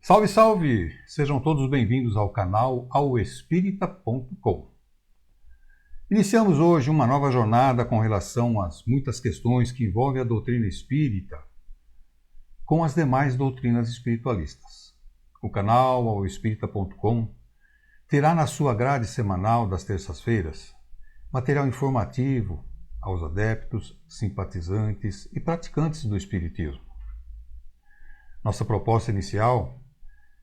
Salve, salve! Sejam todos bem-vindos ao canal aoespírita.com. Iniciamos hoje uma nova jornada com relação às muitas questões que envolvem a doutrina espírita com as demais doutrinas espiritualistas. O canal aoespírita.com terá na sua grade semanal das terças-feiras material informativo aos adeptos, simpatizantes e praticantes do espiritismo. Nossa proposta inicial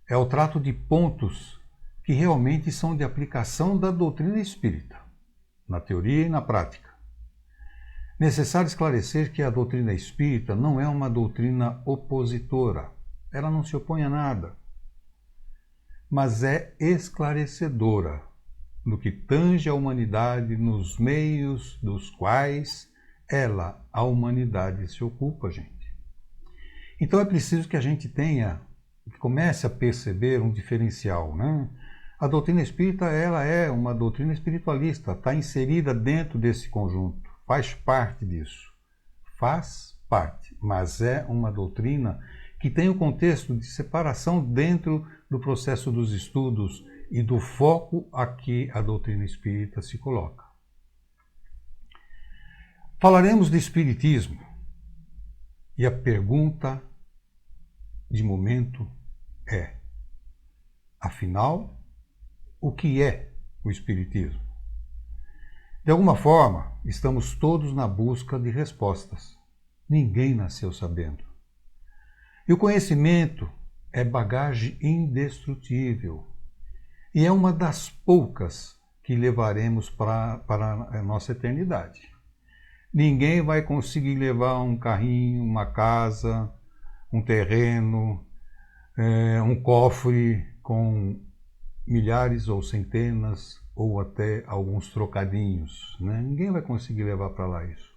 é o trato de pontos que realmente são de aplicação da doutrina espírita, na teoria e na prática. Necessário esclarecer que a doutrina espírita não é uma doutrina opositora, ela não se opõe a nada, mas é esclarecedora no que tange a humanidade nos meios dos quais a humanidade, se ocupa, gente. Então é preciso que a gente comece a perceber um diferencial, né? A doutrina espírita, ela é uma doutrina espiritualista, está inserida dentro desse conjunto, faz parte disso, mas é uma doutrina que tem o contexto de separação dentro do processo dos estudos e do foco a que a doutrina espírita se coloca. Falaremos de espiritismo e a pergunta de momento é, afinal, o que é o espiritismo? De alguma forma, estamos todos na busca de respostas. Ninguém nasceu sabendo. E o conhecimento é bagagem indestrutível e é uma das poucas que levaremos para a nossa eternidade. Ninguém vai conseguir levar um carrinho, uma casa, um terreno, um cofre com milhares ou centenas ou até alguns trocadinhos, né? Ninguém vai conseguir levar para lá isso.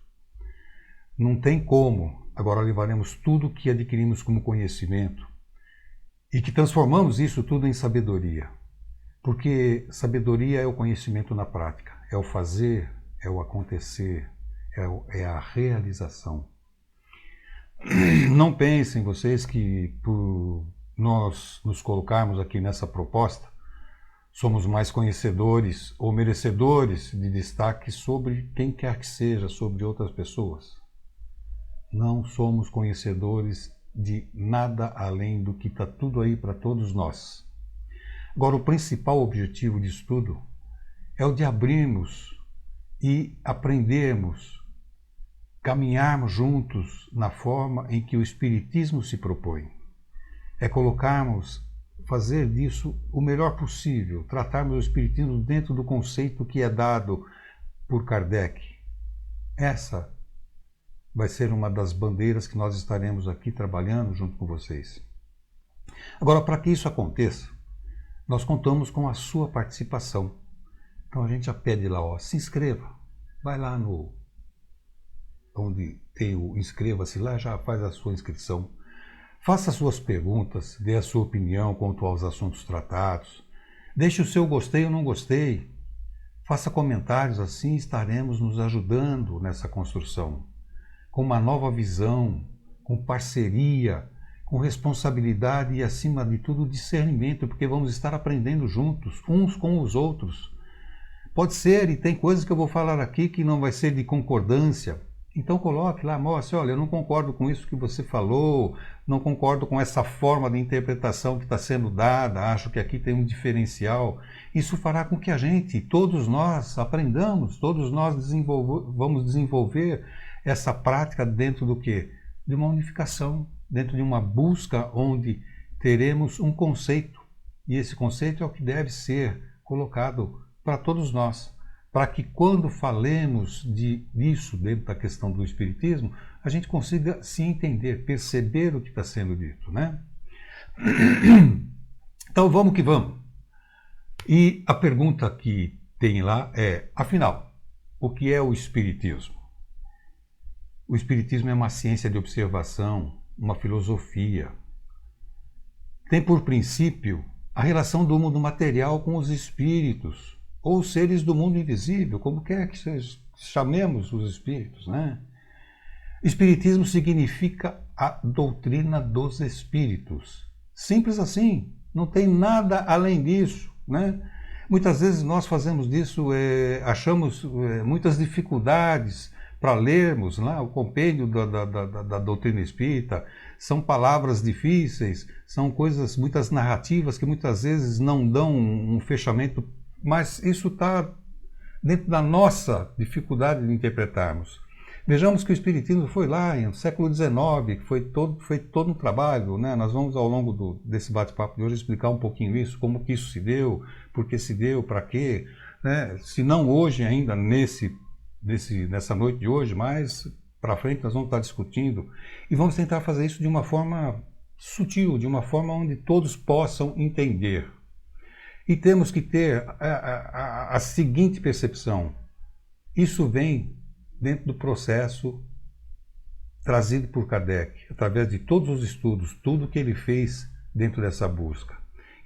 Não tem como. Agora levaremos tudo que adquirimos como conhecimento e que transformamos isso tudo em sabedoria. Porque sabedoria é o conhecimento na prática, é o fazer, é o acontecer, é a realização. Não pensem vocês que por nós nos colocarmos aqui nessa proposta, somos mais conhecedores ou merecedores de destaque sobre quem quer que seja, sobre outras pessoas. Não somos conhecedores de nada além do que está tudo aí para todos nós. Agora, o principal objetivo disso tudo é o de abrirmos e aprendermos, caminharmos juntos na forma em que o Espiritismo se propõe. É fazer disso o melhor possível, tratarmos o Espiritismo dentro do conceito que é dado por Kardec. Essa vai ser uma das bandeiras que nós estaremos aqui trabalhando junto com vocês. Agora, para que isso aconteça, nós contamos com a sua participação. Então a gente já pede lá, se inscreva, vai lá onde tem o inscreva-se lá, já faz a sua inscrição. Faça suas perguntas, dê a sua opinião quanto aos assuntos tratados. Deixe o seu gostei ou não gostei. Faça comentários, assim estaremos nos ajudando nessa construção. Com uma nova visão, com parceria, com responsabilidade e, acima de tudo, discernimento, porque vamos estar aprendendo juntos, uns com os outros. Pode ser, e tem coisas que eu vou falar aqui que não vai ser de concordância. Então coloque lá, mostre, olha, eu não concordo com isso que você falou, não concordo com essa forma de interpretação que está sendo dada, acho que aqui tem um diferencial. Isso fará com que a gente, todos nós, aprendamos, todos nós vamos desenvolver essa prática dentro do quê? De uma unificação, dentro de uma busca onde teremos um conceito, e esse conceito é o que deve ser colocado para todos nós. Para que quando falemos disso dentro da questão do Espiritismo, a gente consiga se entender, perceber o que está sendo dito, né? Então vamos que vamos. E a pergunta que tem lá é, afinal, o que é o Espiritismo? O Espiritismo é uma ciência de observação, uma filosofia. Tem por princípio a relação do mundo material com os espíritos, ou seres do mundo invisível, como quer que chamemos os espíritos, né? Espiritismo significa a doutrina dos espíritos, Simples assim, não tem nada além disso, né? Muitas vezes nós fazemos disso, achamos muitas dificuldades para lermos lá, o compêndio da doutrina espírita, são palavras difíceis, são coisas, muitas narrativas que muitas vezes não dão um fechamento, mas isso está dentro da nossa dificuldade de interpretarmos. Vejamos que o Espiritismo foi lá no século XIX, que foi todo um trabalho, né? Nós vamos ao longo desse bate-papo de hoje explicar um pouquinho isso, como que isso se deu, por que se deu, para quê, né? Se não hoje ainda, nessa noite de hoje, mas para frente nós vamos estar discutindo e vamos tentar fazer isso de uma forma sutil, de uma forma onde todos possam entender. E temos que ter a seguinte percepção: isso vem dentro do processo trazido por Kardec, através de todos os estudos, tudo que ele fez dentro dessa busca.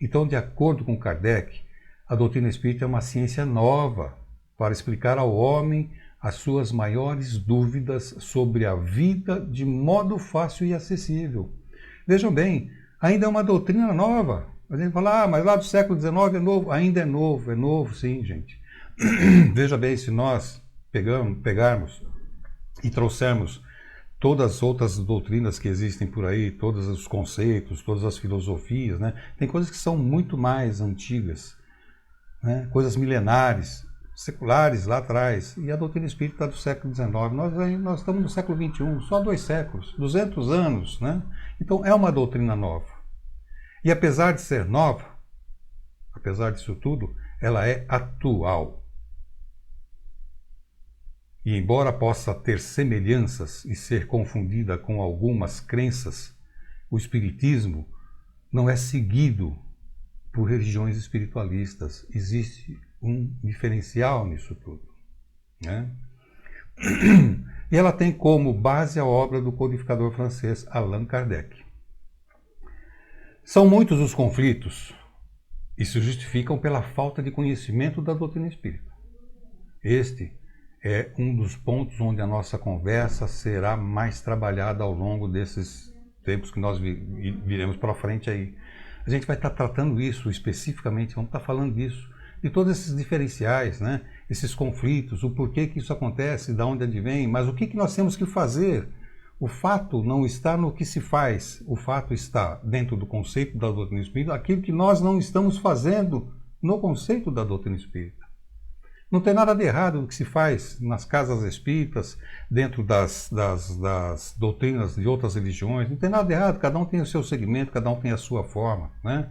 Então, de acordo com Kardec, a doutrina espírita é uma ciência nova para explicar ao homem as suas maiores dúvidas sobre a vida de modo fácil e acessível. Vejam bem, ainda é uma doutrina nova. A gente fala, mas lá do século XIX é novo. Ainda é novo sim, gente. Veja bem, se nós pegarmos e trouxermos todas as outras doutrinas que existem por aí, todos os conceitos, todas as filosofias, né? Tem coisas que são muito mais antigas, né? Coisas milenares, seculares lá atrás, e a doutrina espírita do século XIX. Nós estamos no século XXI, só 2 séculos, 200 anos, né? Então é uma doutrina nova. E apesar de ser nova, apesar disso tudo, ela é atual. E embora possa ter semelhanças e ser confundida com algumas crenças, o Espiritismo não é seguido por religiões espiritualistas. Existe um diferencial nisso tudo, né? E ela tem como base a obra do codificador francês Allan Kardec. São muitos os conflitos e se justificam pela falta de conhecimento da doutrina espírita. Este é um dos pontos onde a nossa conversa será mais trabalhada ao longo desses tempos que nós viremos para frente aí. A gente vai estar tratando isso especificamente, vamos estar falando disso, de todos esses diferenciais, né? Esses conflitos, o porquê que isso acontece, de onde advém, mas o que nós temos que fazer? O fato não está no que se faz, o fato está dentro do conceito da doutrina espírita, aquilo que nós não estamos fazendo no conceito da doutrina espírita. Não tem nada de errado do que se faz nas casas espíritas, dentro das doutrinas de outras religiões, não tem nada de errado, cada um tem o seu segmento, cada um tem a sua forma, né?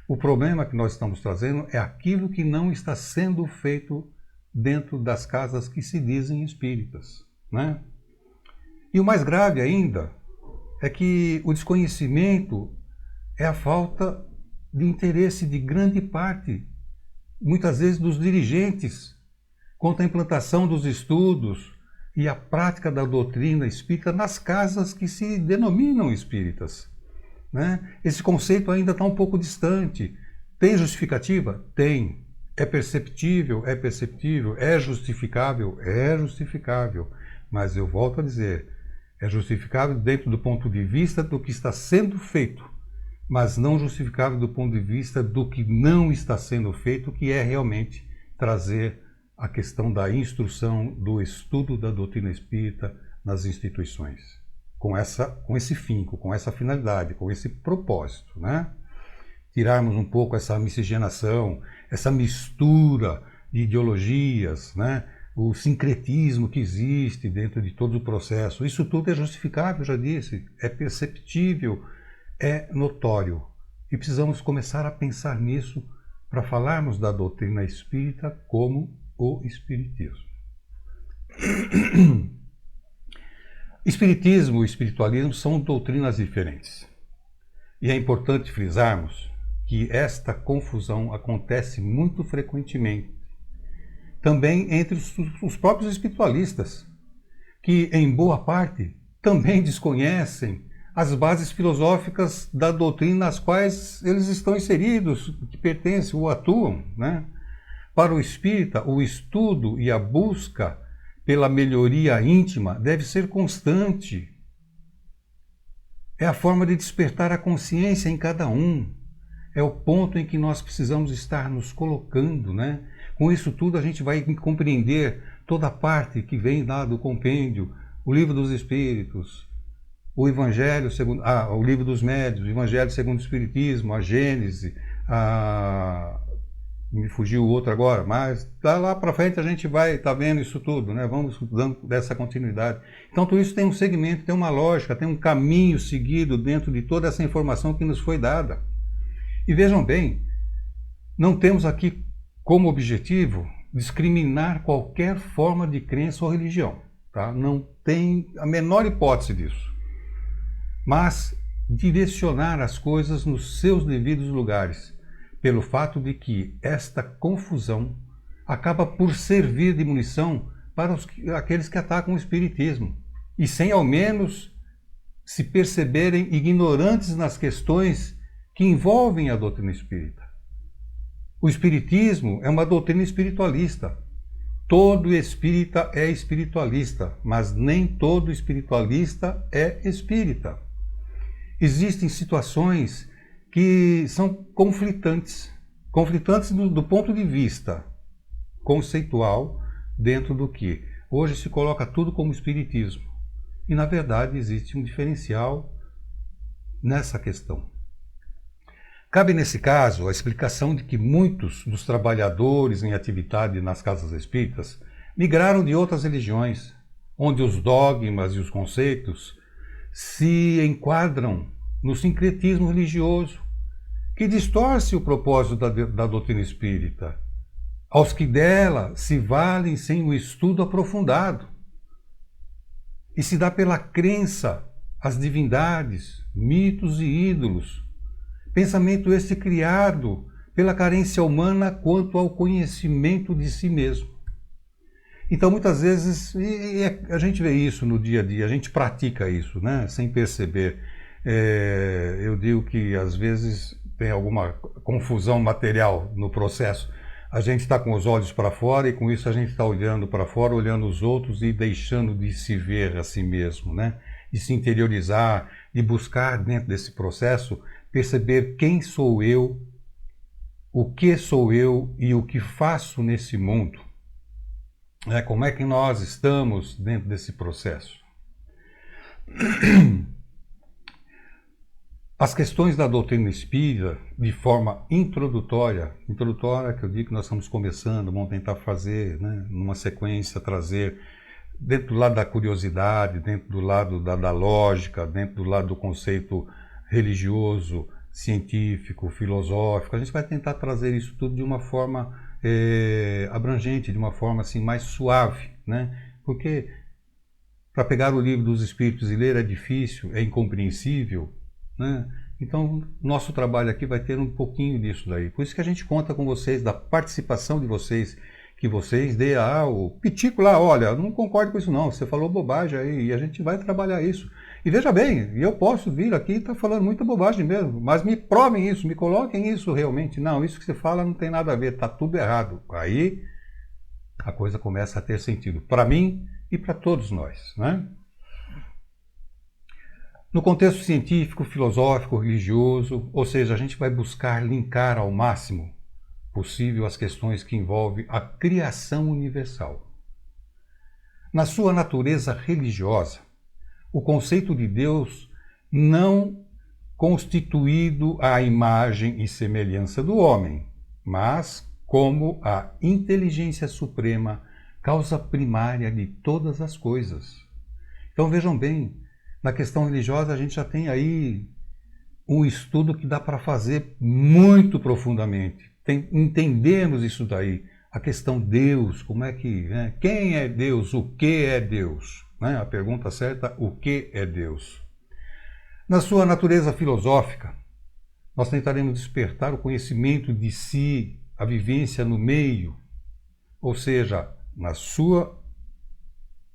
O problema que nós estamos trazendo é aquilo que não está sendo feito dentro das casas que se dizem espíritas, né? E o mais grave ainda é que o desconhecimento é a falta de interesse de grande parte, muitas vezes dos dirigentes, quanto à implantação dos estudos e a prática da doutrina espírita nas casas que se denominam espíritas, né? Esse conceito ainda está um pouco distante. Tem justificativa? Tem. É perceptível? É perceptível. É justificável? É justificável. Mas eu volto a dizer, é justificável dentro do ponto de vista do que está sendo feito, mas não justificável do ponto de vista do que não está sendo feito, que é realmente trazer a questão da instrução, do estudo da doutrina espírita nas instituições, com esse finco, com essa finalidade, com esse propósito, né? Tirarmos um pouco essa miscigenação, essa mistura de ideologias, né? O sincretismo que existe dentro de todo o processo. Isso tudo é justificável, já disse, é perceptível, é notório. E precisamos começar a pensar nisso para falarmos da doutrina espírita como o Espiritismo. Espiritismo e espiritualismo são doutrinas diferentes. E é importante frisarmos que esta confusão acontece muito frequentemente também entre os próprios espiritualistas, que em boa parte também desconhecem as bases filosóficas da doutrina nas quais eles estão inseridos, que pertencem ou atuam, né? Para o espírita, o estudo e a busca pela melhoria íntima deve ser constante. É a forma de despertar a consciência em cada um. É o ponto em que nós precisamos estar nos colocando, né? Com isso tudo a gente vai compreender toda a parte que vem lá do compêndio, o Livro dos Espíritos, o Evangelho segundo, o Livro dos Médiuns, o Evangelho segundo o Espiritismo, a Gênese, me fugiu o outro agora, mas lá para frente a gente vai vendo isso tudo, né? Vamos dando dessa continuidade. Então tudo isso tem um segmento, tem uma lógica, tem um caminho seguido dentro de toda essa informação que nos foi dada. E vejam bem, não temos aqui como objetivo discriminar qualquer forma de crença ou religião, tá? Não tem a menor hipótese disso. Mas direcionar as coisas nos seus devidos lugares, pelo fato de que esta confusão acaba por servir de munição para aqueles que atacam o Espiritismo, e sem ao menos se perceberem ignorantes nas questões que envolvem a doutrina espírita. O Espiritismo é uma doutrina espiritualista. Todo espírita é espiritualista, mas nem todo espiritualista é espírita. Existem situações que são conflitantes do ponto de vista conceitual, dentro do que hoje se coloca tudo como espiritismo. E, na verdade, existe um diferencial nessa questão. Cabe, nesse caso, a explicação de que muitos dos trabalhadores em atividade nas casas espíritas migraram de outras religiões, onde os dogmas e os conceitos se enquadram no sincretismo religioso, que distorce o propósito da doutrina espírita, aos que dela se valem sem o estudo aprofundado, e se dá pela crença às divindades, mitos e ídolos, pensamento este criado pela carência humana quanto ao conhecimento de si mesmo. Então, muitas vezes, a gente vê isso no dia a dia, a gente pratica isso, né, sem perceber. Eu digo que, às vezes, tem alguma confusão material no processo. A gente está com os olhos para fora e, com isso, a gente está olhando para fora, olhando os outros e deixando de se ver a si mesmo, né, de se interiorizar, de buscar, dentro desse processo, perceber quem sou eu, o que sou eu e o que faço nesse mundo. Como é que nós estamos dentro desse processo? As questões da doutrina espírita, de forma introdutória que eu digo que nós estamos começando, vamos tentar fazer, né, numa sequência, trazer dentro do lado da curiosidade, dentro do lado da lógica, dentro do lado do conceito religioso, científico, filosófico. A gente vai tentar trazer isso tudo de uma forma abrangente, de uma forma assim mais suave, né? Porque para pegar o Livro dos Espíritos e ler é difícil, é incompreensível, né? Então, nosso trabalho aqui vai ter um pouquinho disso daí. Por isso que a gente conta com vocês, da participação de vocês, que vocês dê o pitico lá, olha, não concordo com isso não, você falou bobagem aí, e a gente vai trabalhar isso. E veja bem, eu posso vir aqui e estar falando muita bobagem mesmo, mas me provem isso, me coloquem isso realmente. Não, isso que você fala não tem nada a ver, está tudo errado. Aí a coisa começa a ter sentido, para mim e para todos nós, né? No contexto científico, filosófico, religioso, ou seja, a gente vai buscar linkar ao máximo possível as questões que envolvem a criação universal. Na sua natureza religiosa, o conceito de Deus não constituído à imagem e semelhança do homem, mas como a inteligência suprema, causa primária de todas as coisas. Então vejam bem, na questão religiosa a gente já tem aí um estudo que dá para fazer muito profundamente. Entendemos isso daí, a questão Deus, como é que, né? Quem é Deus, o que é Deus? Né? A pergunta certa, o que é Deus? Na sua natureza filosófica, nós tentaremos despertar o conhecimento de si, a vivência no meio, ou seja, na sua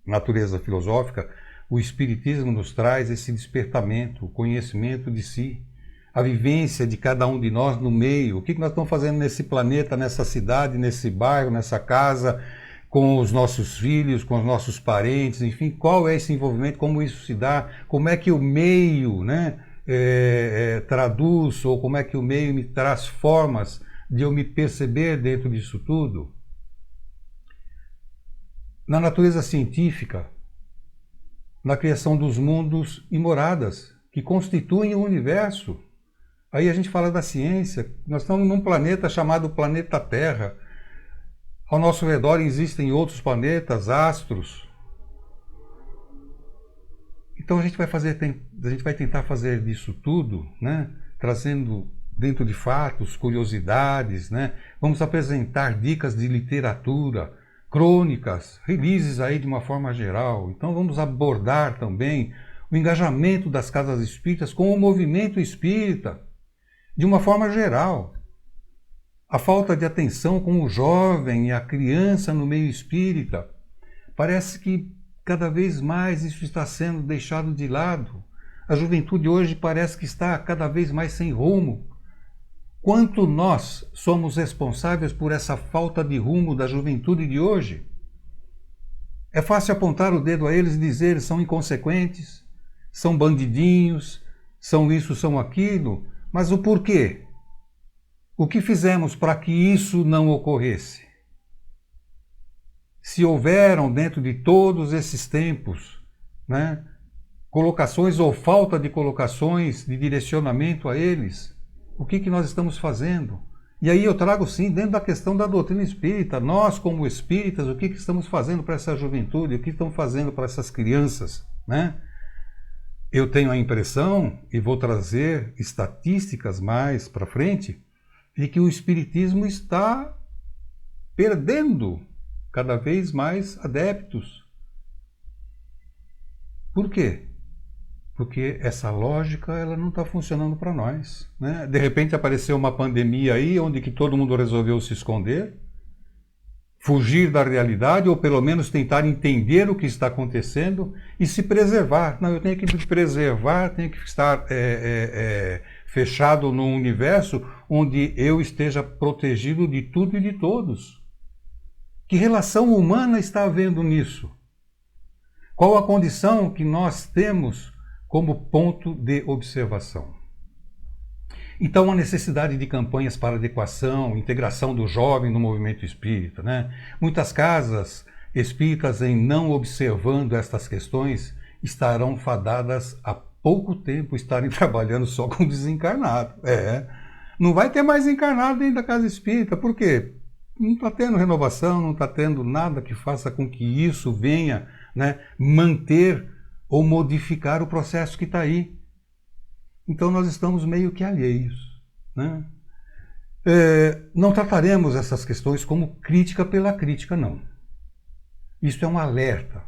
natureza filosófica, o Espiritismo nos traz esse despertamento, o conhecimento de si, a vivência de cada um de nós no meio. O que nós estamos fazendo nesse planeta, nessa cidade, nesse bairro, nessa casa, com os nossos filhos, com os nossos parentes, enfim, qual é esse envolvimento, como isso se dá, como é que o meio, né, traduz, ou como é que o meio me traz formas de eu me perceber dentro disso tudo. Na natureza científica, na criação dos mundos e moradas que constituem o universo. Aí a gente fala da ciência, nós estamos num planeta chamado planeta Terra. Ao nosso redor existem outros planetas, astros. Então a gente vai tentar fazer disso tudo, né? Trazendo dentro de fatos, curiosidades, né? Vamos apresentar dicas de literatura, crônicas, releases aí de uma forma geral. Então vamos abordar também o engajamento das casas espíritas com o movimento espírita, de uma forma geral. A falta de atenção com o jovem e a criança no meio espírita. Parece que cada vez mais isso está sendo deixado de lado. A juventude hoje parece que está cada vez mais sem rumo. Quanto nós somos responsáveis por essa falta de rumo da juventude de hoje? É fácil apontar o dedo a eles e dizer são inconsequentes, são bandidinhos, são isso, são aquilo, mas o porquê? O que fizemos para que isso não ocorresse? Se houveram dentro de todos esses tempos, né, colocações ou falta de colocações de direcionamento a eles, o que nós estamos fazendo? E aí eu trago sim, dentro da questão da doutrina espírita, nós como espíritas, o que estamos fazendo para essa juventude, o que estamos fazendo para essas crianças, né? Eu tenho a impressão, e vou trazer estatísticas mais para frente, de que o espiritismo está perdendo cada vez mais adeptos. Por quê? Porque essa lógica ela não está funcionando para nós, né? De repente apareceu uma pandemia aí, onde que todo mundo resolveu se esconder, fugir da realidade, ou pelo menos tentar entender o que está acontecendo e se preservar. Não, eu tenho que me preservar, tenho que estar fechado num universo onde eu esteja protegido de tudo e de todos. Que relação humana está havendo nisso? Qual a condição que nós temos como ponto de observação? Então, a necessidade de campanhas para adequação, integração do jovem no movimento espírita, né? Muitas casas espíritas, em não observando estas questões, estarão fadadas a pouco tempo estarem trabalhando só com desencarnado. Não vai ter mais encarnado dentro da casa espírita. Por quê? Não está tendo renovação, não está tendo nada que faça com que isso venha, né, manter ou modificar o processo que está aí. Então nós estamos meio que alheios, né? Não trataremos essas questões como crítica pela crítica, não. Isso é um alerta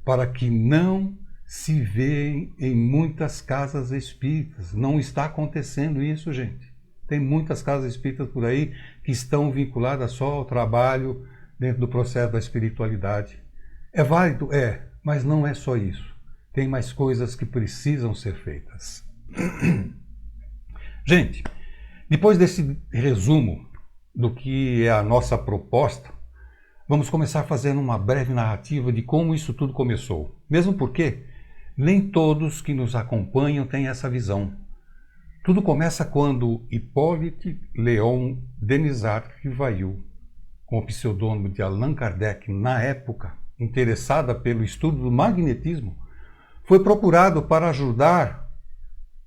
para que não se vê em muitas casas espíritas. Não está acontecendo isso, gente. Tem muitas casas espíritas por aí que estão vinculadas só ao trabalho dentro do processo da espiritualidade. É válido? É, mas não é só isso. Tem mais coisas que precisam ser feitas. Gente, depois desse resumo do que é a nossa proposta, vamos começar fazendo uma breve narrativa de como isso tudo começou. Mesmo porque nem todos que nos acompanham têm essa visão. Tudo começa quando Hippolyte Léon Denisard Rivail, com o pseudônimo de Allan Kardec, na época interessada pelo estudo do magnetismo, foi procurado para ajudar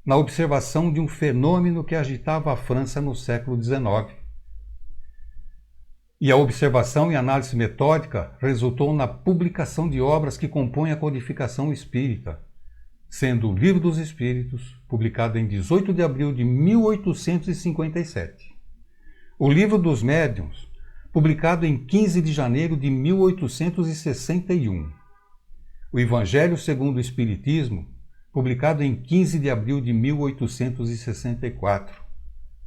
na observação de um fenômeno que agitava a França no século XIX. E a observação e análise metódica resultou na publicação de obras que compõem a codificação espírita, sendo o Livro dos Espíritos, publicado em 18 de abril de 1857. O Livro dos Médiuns, publicado em 15 de janeiro de 1861. O Evangelho segundo o Espiritismo, publicado em 15 de abril de 1864.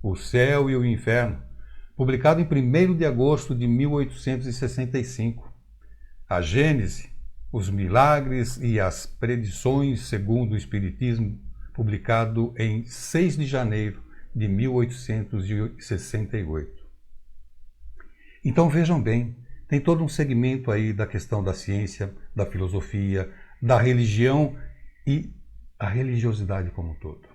O Céu e o Inferno, publicado em 1º de agosto de 1865. A Gênese, os Milagres e as Predições segundo o Espiritismo, publicado em 6 de janeiro de 1868. Então vejam bem, tem todo um segmento aí da questão da ciência, da filosofia, da religião e a religiosidade como um todo.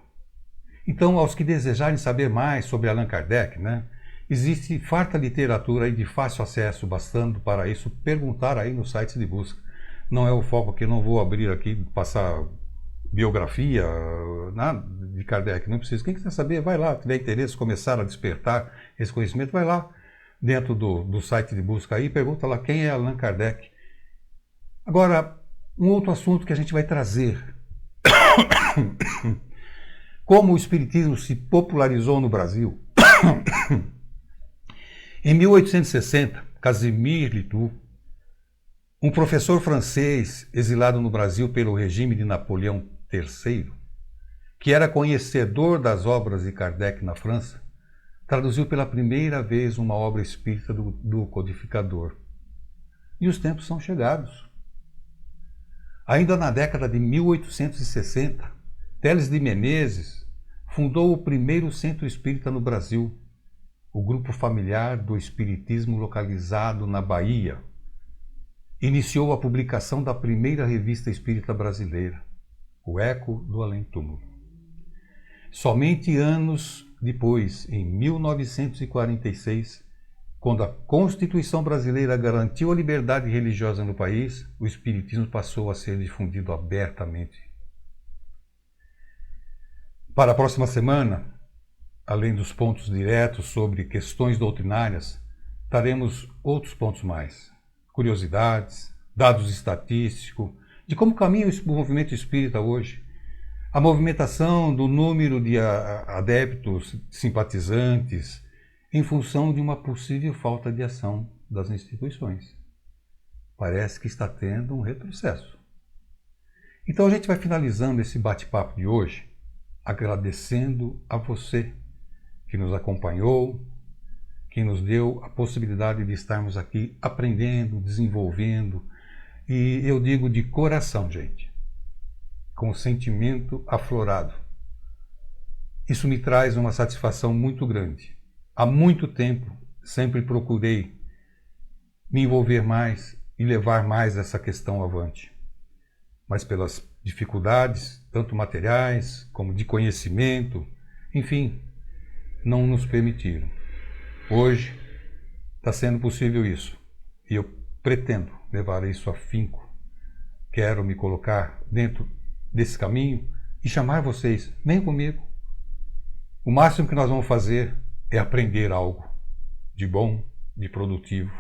Então, aos que desejarem saber mais sobre Allan Kardec, né, existe farta literatura aí de fácil acesso, bastando para isso perguntar aí nos sites de busca. Não é o foco aqui, não vou abrir aqui, passar biografia, nada de Kardec, não precisa. Quem quiser saber, vai lá, tiver interesse, começar a despertar esse conhecimento, vai lá dentro do site de busca aí, pergunta lá quem é Allan Kardec. Agora, um outro assunto que a gente vai trazer. Como o Espiritismo se popularizou no Brasil. Em 1860, Casimir Litou, um professor francês exilado no Brasil pelo regime de Napoleão III, que era conhecedor das obras de Kardec na França, traduziu pela primeira vez uma obra espírita do codificador. E os tempos são chegados. Ainda na década de 1860, Teles de Menezes fundou o primeiro centro espírita no Brasil, o Grupo Familiar do Espiritismo, localizado na Bahia. Iniciou a publicação da primeira revista espírita brasileira, O Eco do Além-Túmulo. Somente anos depois, em 1946, quando a Constituição brasileira garantiu a liberdade religiosa no país, o Espiritismo passou a ser difundido abertamente. Para a próxima semana, além dos pontos diretos sobre questões doutrinárias, traremos outros pontos mais. Curiosidades, dados estatísticos, de como caminha o movimento espírita hoje, a movimentação do número de adeptos, simpatizantes, em função de uma possível falta de ação das instituições. Parece que está tendo um retrocesso. Então a gente vai finalizando esse bate-papo de hoje, agradecendo a você que nos acompanhou, que nos deu a possibilidade de estarmos aqui aprendendo, desenvolvendo, e eu digo de coração, gente, com o sentimento aflorado. Isso me traz uma satisfação muito grande. Há muito tempo sempre procurei me envolver mais e levar mais essa questão avante. Mas pelas dificuldades, tanto materiais como de conhecimento, enfim, não nos permitiram. Hoje está sendo possível isso e eu pretendo levar isso a afinco. Quero me colocar dentro desse caminho e chamar vocês, venham comigo. O máximo que nós vamos fazer é aprender algo de bom, de produtivo,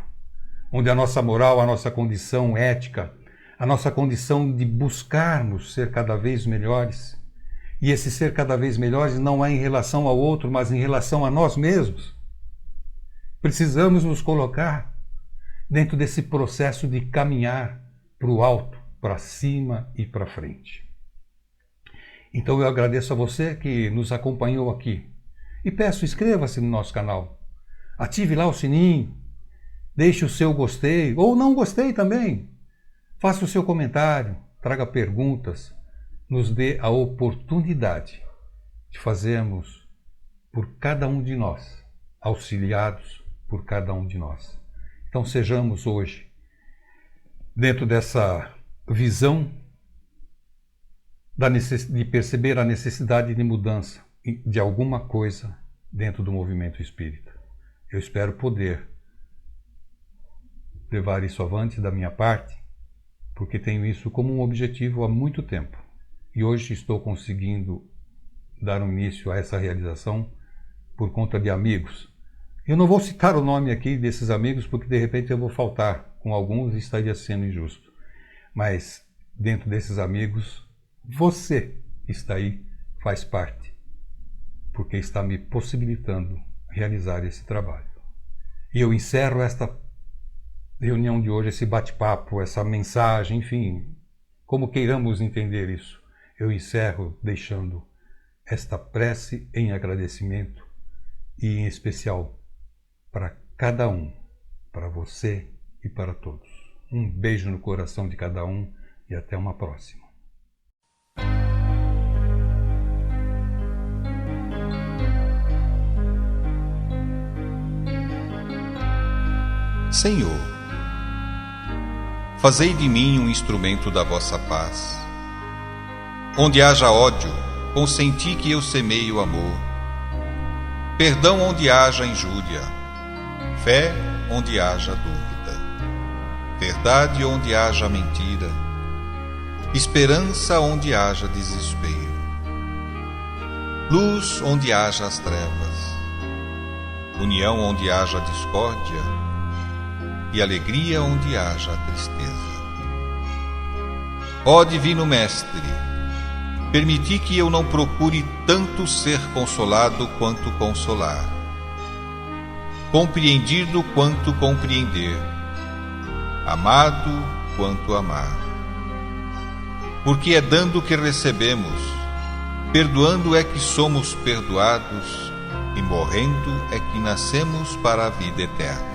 onde a nossa moral, a nossa condição ética, a nossa condição de buscarmos ser cada vez melhores, e esse ser cada vez melhores não é em relação ao outro, mas em relação a nós mesmos. Precisamos nos colocar dentro desse processo de caminhar para o alto, para cima e para frente. Então eu agradeço a você que nos acompanhou aqui. E peço, inscreva-se no nosso canal. Ative lá o sininho. Deixe o seu gostei, ou não gostei também. Faça o seu comentário, traga perguntas. Nos dê a oportunidade de fazermos por cada um de nós, auxiliados por cada um de nós. Então sejamos hoje, dentro dessa visão de perceber a necessidade de mudança de alguma coisa dentro do movimento espírita. Eu espero poder levar isso avante da minha parte, porque tenho isso como um objetivo há muito tempo. E hoje estou conseguindo dar um início a essa realização por conta de amigos. Eu não vou citar o nome aqui desses amigos, porque de repente eu vou faltar com alguns e estaria sendo injusto. Mas dentro desses amigos, você que está aí faz parte, porque está me possibilitando realizar esse trabalho. E eu encerro esta reunião de hoje, esse bate-papo, essa mensagem, enfim, como queiramos entender isso. Eu encerro deixando esta prece em agradecimento e em especial para cada um, para você e para todos. Um beijo no coração de cada um e até uma próxima. Senhor, Fazei de mim um instrumento da vossa paz. Onde haja ódio, consenti que eu semeie o amor. Perdão onde haja injúria, fé onde haja dúvida, verdade onde haja mentira, esperança onde haja desespero, luz onde haja as trevas, união onde haja discórdia e alegria onde haja tristeza. Ó Divino Mestre, permiti que eu não procure tanto ser consolado quanto consolar, compreendido quanto compreender, amado quanto amar. Porque é dando que recebemos, perdoando é que somos perdoados, e morrendo é que nascemos para a vida eterna.